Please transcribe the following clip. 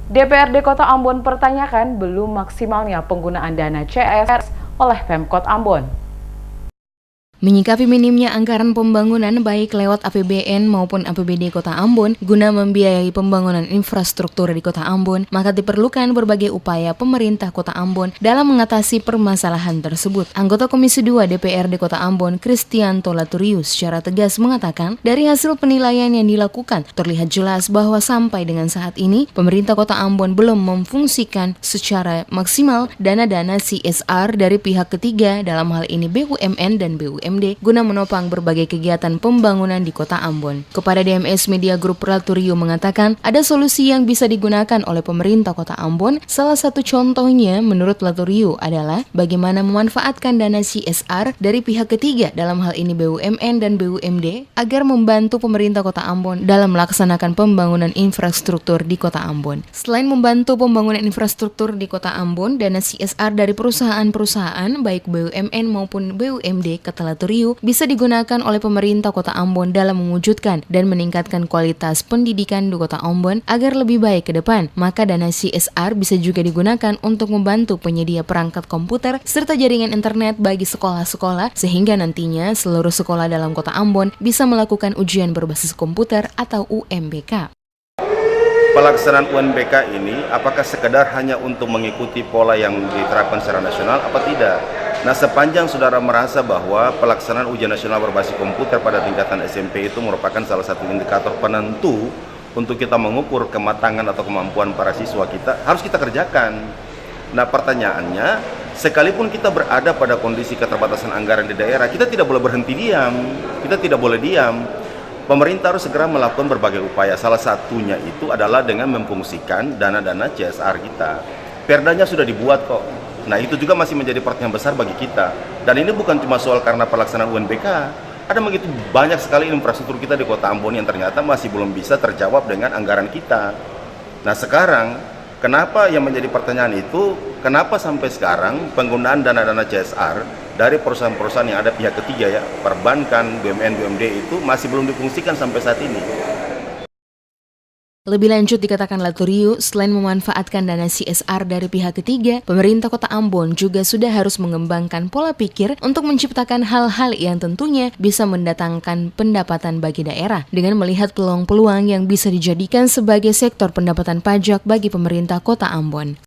DPRD Kota Ambon pertanyakan belum maksimalnya penggunaan dana CSR oleh Pemkot Ambon. Menyikapi minimnya anggaran pembangunan baik lewat APBN maupun APBD Kota Ambon guna membiayai pembangunan infrastruktur di Kota Ambon, maka diperlukan berbagai upaya pemerintah Kota Ambon dalam mengatasi permasalahan tersebut. Anggota Komisi 2 DPRD Kota Ambon, Kristianto Laturius, secara tegas mengatakan, dari hasil penilaian yang dilakukan, terlihat jelas bahwa sampai dengan saat ini, pemerintah Kota Ambon belum memfungsikan secara maksimal dana-dana CSR dari pihak ketiga, dalam hal ini BUMN dan BUMD, guna menopang berbagai kegiatan pembangunan di Kota Ambon. Kepada DMS Media Group, Laturius mengatakan ada solusi yang bisa digunakan oleh pemerintah Kota Ambon. Salah satu contohnya menurut Laturius adalah bagaimana memanfaatkan dana CSR dari pihak ketiga, dalam hal ini BUMN dan BUMD, agar membantu pemerintah Kota Ambon dalam melaksanakan pembangunan infrastruktur di Kota Ambon. Selain membantu pembangunan infrastruktur di Kota Ambon, dana CSR dari perusahaan-perusahaan baik BUMN maupun BUMD, kata Laturius, bisa digunakan oleh pemerintah Kota Ambon dalam mewujudkan dan meningkatkan kualitas pendidikan di Kota Ambon agar lebih baik ke depan. Maka dana CSR bisa juga digunakan untuk membantu penyedia perangkat komputer serta jaringan internet bagi sekolah-sekolah, sehingga nantinya seluruh sekolah dalam Kota Ambon bisa melakukan ujian berbasis komputer atau UMBK. Pelaksanaan UNBK ini apakah sekedar hanya untuk mengikuti pola yang diterapkan secara nasional apa tidak? Nah, sepanjang saudara merasa bahwa pelaksanaan ujian nasional berbasis komputer pada tingkatan SMP itu merupakan salah satu indikator penentu untuk kita mengukur kematangan atau kemampuan para siswa kita, harus kita kerjakan. Nah, pertanyaannya, sekalipun kita berada pada kondisi keterbatasan anggaran di daerah, kita tidak boleh berhenti diam, kita tidak boleh diam. Pemerintah harus segera melakukan berbagai upaya, salah satunya itu adalah dengan memfungsikan dana-dana CSR kita. Perdanya sudah dibuat kok. Nah, itu juga masih menjadi pertanyaan besar bagi kita. Dan ini bukan cuma soal karena pelaksanaan UNBK. Ada begitu banyak sekali infrastruktur kita di Kota Ambon yang ternyata masih belum bisa terjawab dengan anggaran kita. Nah, sekarang kenapa yang menjadi pertanyaan itu, kenapa sampai sekarang penggunaan dana-dana CSR dari perusahaan-perusahaan yang ada pihak ketiga ya, perbankan, BUMN, BUMD itu masih belum difungsikan sampai saat ini? Lebih lanjut dikatakan Laturius, selain memanfaatkan dana CSR dari pihak ketiga, pemerintah Kota Ambon juga sudah harus mengembangkan pola pikir untuk menciptakan hal-hal yang tentunya bisa mendatangkan pendapatan bagi daerah dengan melihat peluang-peluang yang bisa dijadikan sebagai sektor pendapatan pajak bagi pemerintah Kota Ambon.